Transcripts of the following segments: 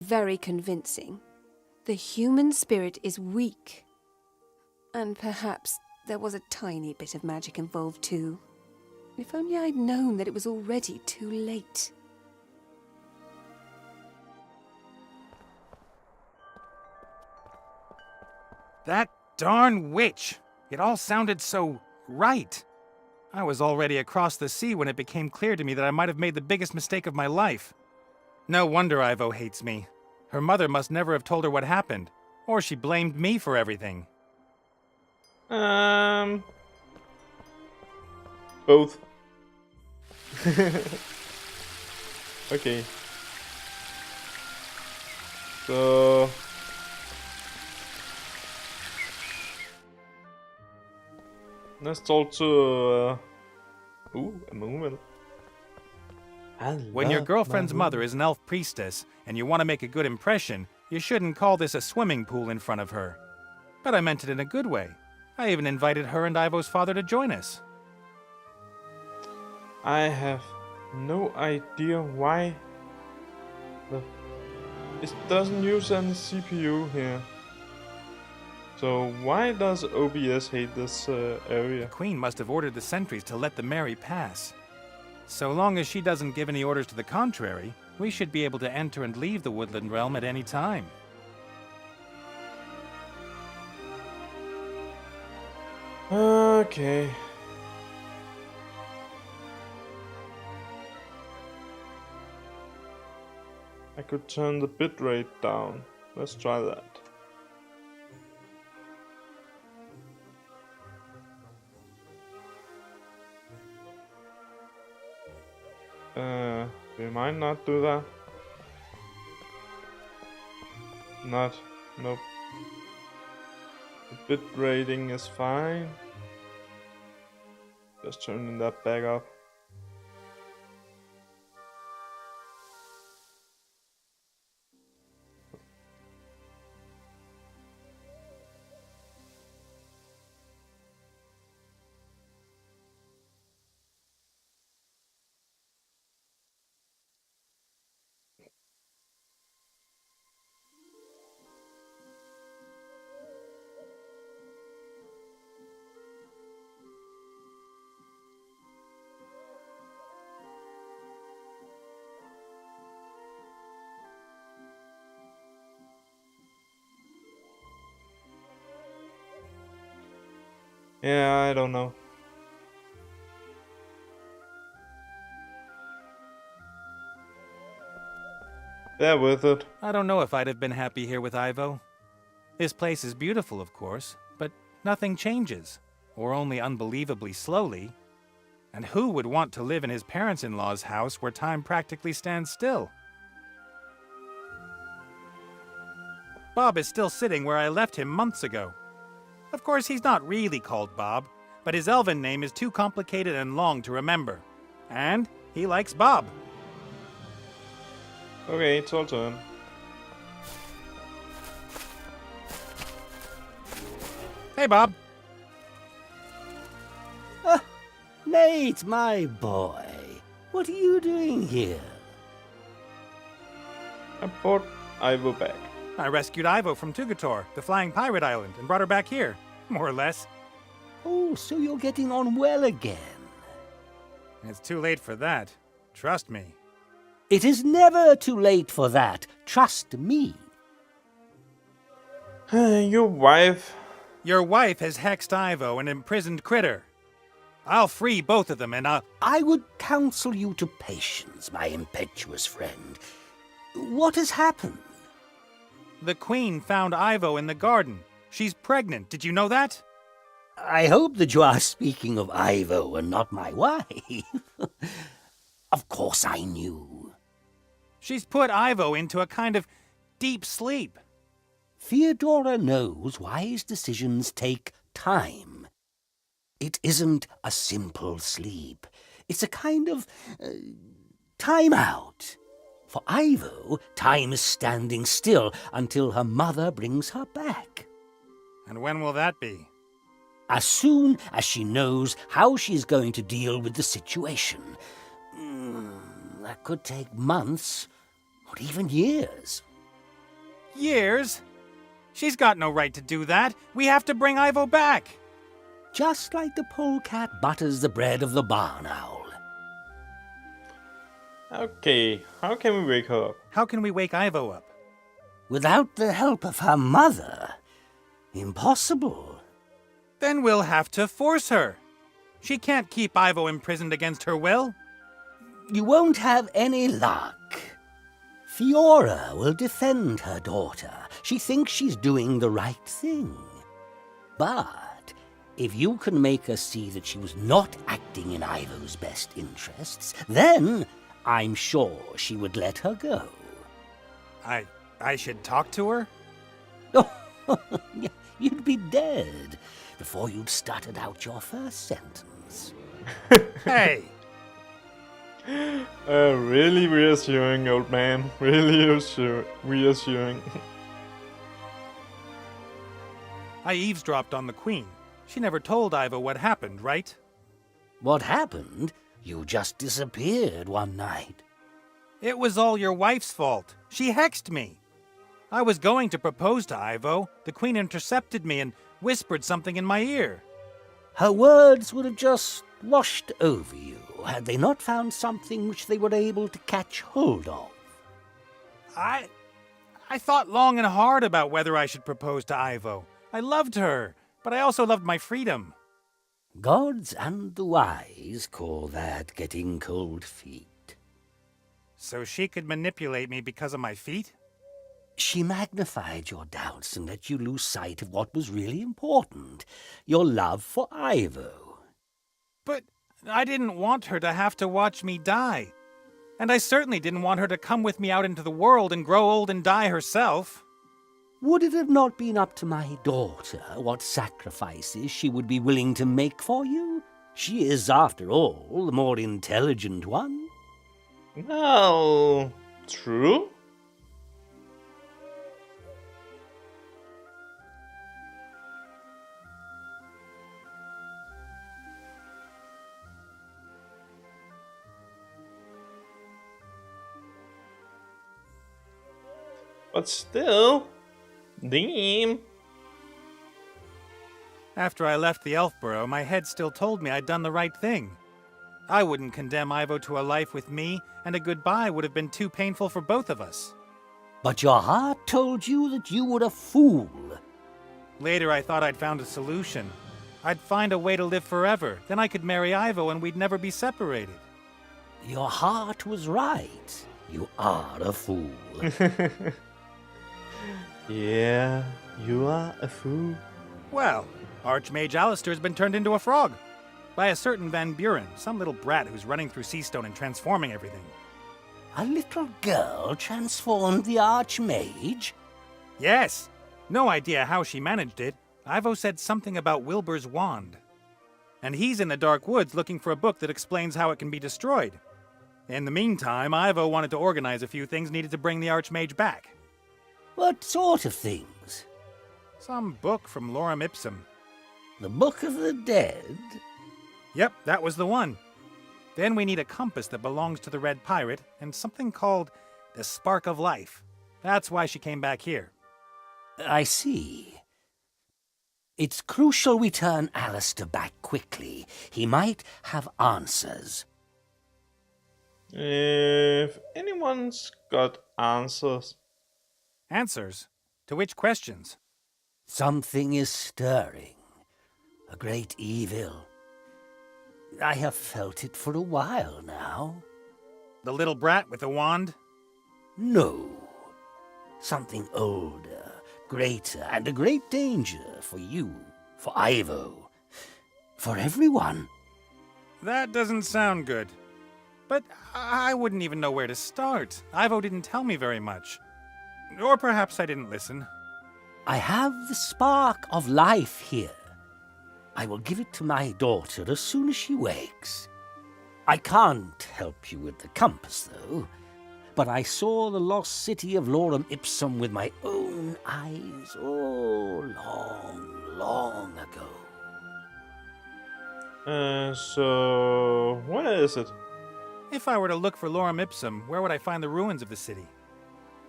very convincing. The human spirit is weak. And perhaps there was a tiny bit of magic involved too. If only I'd known that it was already too late. That darn witch! It all sounded so right. I was already across the sea when it became clear to me that I might have made the biggest mistake of my life. No wonder Ivo hates me. Her mother must never have told her what happened, or she blamed me for everything. Both. Okay. Så... Let's talk to... a moment. When your girlfriend's mother is an elf priestess, and you want to make a good impression, you shouldn't call this a swimming pool in front of her. But I meant it in a good way. I even invited her and Ivo's father to join us. I have no idea why it doesn't use any CPU here. So why does OBS hate this area? The Queen must have ordered the sentries to let the Mary pass. So long as she doesn't give any orders to the contrary, we should be able to enter and leave the Woodland Realm at any time. Okay. I could turn the bitrate down. Let's try that. We might not do that. Nope. The bit rating is fine. Just turning that back up. Yeah, I don't know. Bear with it. I don't know if I'd have been happy here with Ivo. This place is beautiful, of course, but nothing changes, or only unbelievably slowly. And who would want to live in his parents-in-law's house where time practically stands still? Bob is still sitting where I left him months ago. Of course, he's not really called Bob, but his elven name is too complicated and long to remember. And he likes Bob. Okay, it's all turn. Hey, Bob. Nate, my boy. What are you doing here? I brought Ivo back. I rescued Ivo from Tugator, the flying pirate island, and brought her back here, more or less. Oh, so you're getting on well again. It's too late for that. Trust me. It is never too late for that. Trust me. Your wife. Your wife has hexed Ivo, an imprisoned critter. I'll free both of them, and I would counsel you to patience, my impetuous friend. What has happened? The Queen found Ivo in the garden. She's pregnant. Did you know that? I hope that you are speaking of Ivo and not my wife. Of course I knew. She's put Ivo into a kind of deep sleep. Theodora knows wise decisions take time. It isn't a simple sleep. It's a kind of time out. For Ivo, time is standing still until her mother brings her back. And when will that be? As soon as she knows how she's going to deal with the situation. That could take months, or even years. Years? She's got no right to do that. We have to bring Ivo back. Just like the polecat butters the bread of the barn owl. Okay, how can we wake her up? How can we wake Ivo up? Without the help of her mother, impossible. Then we'll have to force her. She can't keep Ivo imprisoned against her will. You won't have any luck. Fiora will defend her daughter. She thinks she's doing the right thing. But if you can make her see that she was not acting in Ivo's best interests, then I'm sure she would let her go. I should talk to her? Oh, you'd be dead before you'd stuttered out your first sentence. Hey! Really reassuring, old man. Really reassuring. I eavesdropped on the Queen. She never told Ivo what happened, right? What happened? You just disappeared one night. It was all your wife's fault. She hexed me. I was going to propose to Ivo. The Queen intercepted me and whispered something in my ear. Her words would have just washed over you had they not found something which they were able to catch hold of. I thought long and hard about whether I should propose to Ivo. I loved her, but I also loved my freedom. Gods and the wise call that getting cold feet. So she could manipulate me because of my feet? She magnified your doubts and let you lose sight of what was really important, your love for Ivo. But I didn't want her to have to watch me die. And I certainly didn't want her to come with me out into the world and grow old and die herself. Would it have not been up to my daughter what sacrifices she would be willing to make for you? She is, after all, the more intelligent one. Well, true. But still, damn. After I left the Elfborough, my head still told me I'd done the right thing. I wouldn't condemn Ivo to a life with me, and a goodbye would have been too painful for both of us. But your heart told you that you were a fool. Later, I thought I'd found a solution. I'd find a way to live forever. Then I could marry Ivo and we'd never be separated. Your heart was right. You are a fool. Yeah, you are a fool. Well, Archmage Alistair's been turned into a frog. By a certain Van Buren, some little brat who's running through Seastone and transforming everything. A little girl transformed the Archmage? Yes! No idea how she managed it. Ivo said something about Wilbur's wand. And he's in the Dark Woods looking for a book that explains how it can be destroyed. In the meantime, Ivo wanted to organize a few things needed to bring the Archmage back. What sort of things? Some book from Lorem Ipsum. The Book of the Dead? Yep, that was the one. Then we need a compass that belongs to the Red Pirate, and something called the Spark of Life. That's why she came back here. I see. It's crucial we turn Alistair back quickly. He might have answers. If anyone's got answers. Answers? To which questions? Something is stirring. A great evil. I have felt it for a while now. The little brat with the wand? No. Something older, greater, and a great danger for you, for Ivo, for everyone. That doesn't sound good. But I wouldn't even know where to start. Ivo didn't tell me very much. Or perhaps I didn't listen. I have the spark of life here. I will give it to my daughter as soon as she wakes. I can't help you with the compass, though. But I saw the lost city of Lorem Ipsum with my own eyes, long, long ago. So where is it? If I were to look for Lorem Ipsum, where would I find the ruins of the city?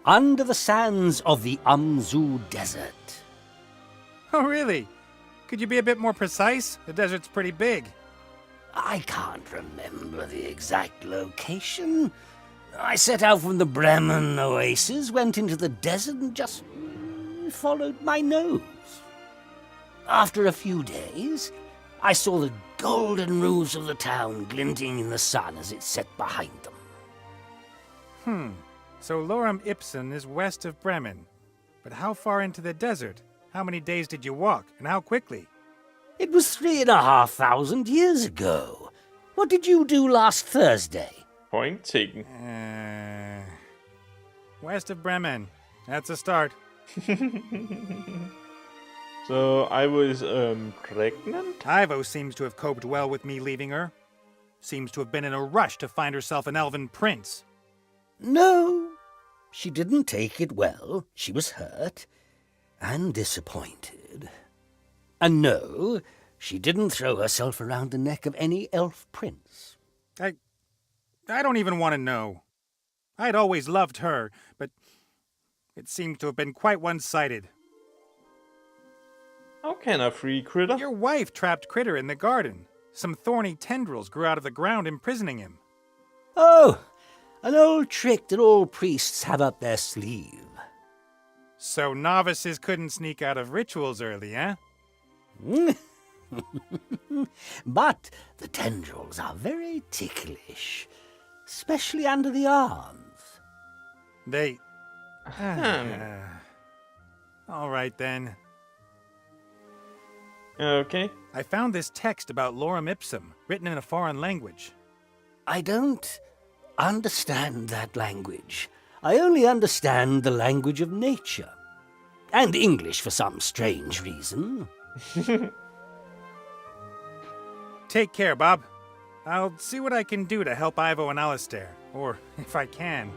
under the sands of the Amzu Desert. Oh, really? Could you be a bit more precise? The desert's pretty big. I can't remember the exact location. I set out from the Bremen oasis, went into the desert, and just followed my nose. After a few days, I saw the golden roofs of the town glinting in the sun as it set behind them. So Lorem Ipsum is west of Bremen. But how far into the desert? How many days did you walk, and how quickly? It was 3,500 years ago. What did you do last Thursday? Point taken. West of Bremen. That's a start. So I was pregnant? Ivo seems to have coped well with me leaving her. Seems to have been in a rush to find herself an elven prince. No, she didn't take it well. She was hurt and disappointed. And no, she didn't throw herself around the neck of any elf prince. I don't even want to know. I'd always loved her, but it seems to have been quite one-sided. How can a free critter? Your wife trapped Critter in the garden. Some thorny tendrils grew out of the ground, imprisoning him. Oh, an old trick that all priests have up their sleeve. So novices couldn't sneak out of rituals early, eh? But the tendrils are very ticklish, especially under the arms. They... All right, then. Okay. I found this text about Lorem Ipsum, written in a foreign language. I don't understand that language. I only understand the language of nature. And English for some strange reason. Take care, Bob. I'll see what I can do to help Ivo and Alistair, or if I can.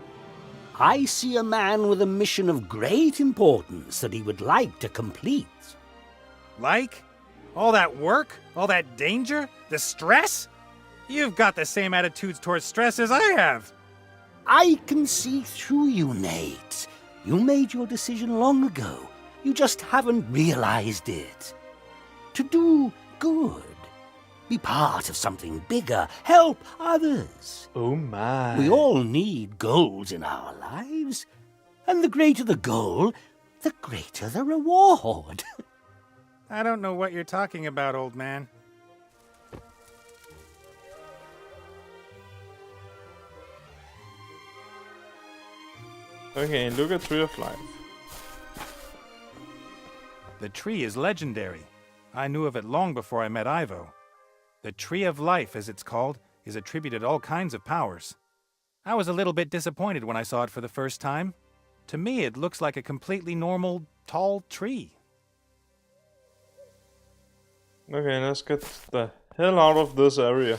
I see a man with a mission of great importance that he would like to complete. Like? All that work? All that danger? The stress? You've got the same attitudes towards stress as I have. I can see through you, Nate. You made your decision long ago. You just haven't realized it. To do good. Be part of something bigger. Help others. Oh my. We all need goals in our lives. And the greater the goal, the greater the reward. I don't know what you're talking about, old man. Okay, look at Tree of Life. The tree is legendary. I knew of it long before I met Ivo. The Tree of Life, as it's called, is attributed all kinds of powers. I was a little bit disappointed when I saw it for the first time. To me, it looks like a completely normal, tall tree. Okay, let's get the hell out of this area.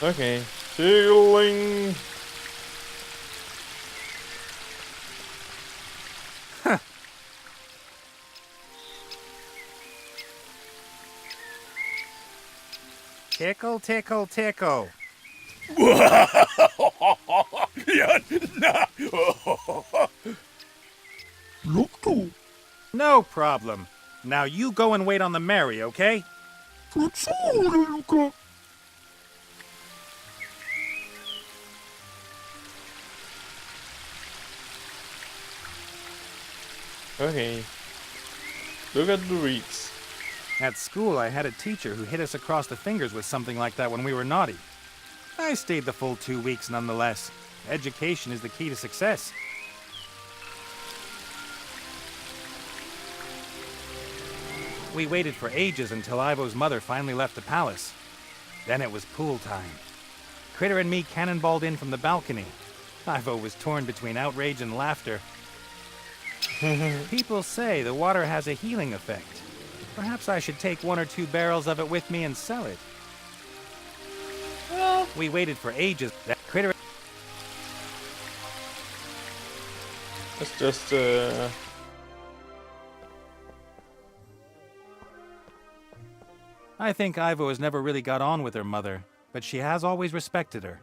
Okay, tickling. Tickle, tickle, tickle. No problem. Now you go and wait on the Mary, okay? Okay. Look at the reeds. At school, I had a teacher who hit us across the fingers with something like that when we were naughty. I stayed the full 2 weeks nonetheless. Education is the key to success. We waited for ages until Ivo's mother finally left the palace. Then it was pool time. Critter and me cannonballed in from the balcony. Ivo was torn between outrage and laughter. People say the water has a healing effect. Perhaps I should take 1 or 2 barrels of it with me and sell it. We waited for ages. That Critter... Let's just I think Ivo has never really got on with her mother. but she has always respected her.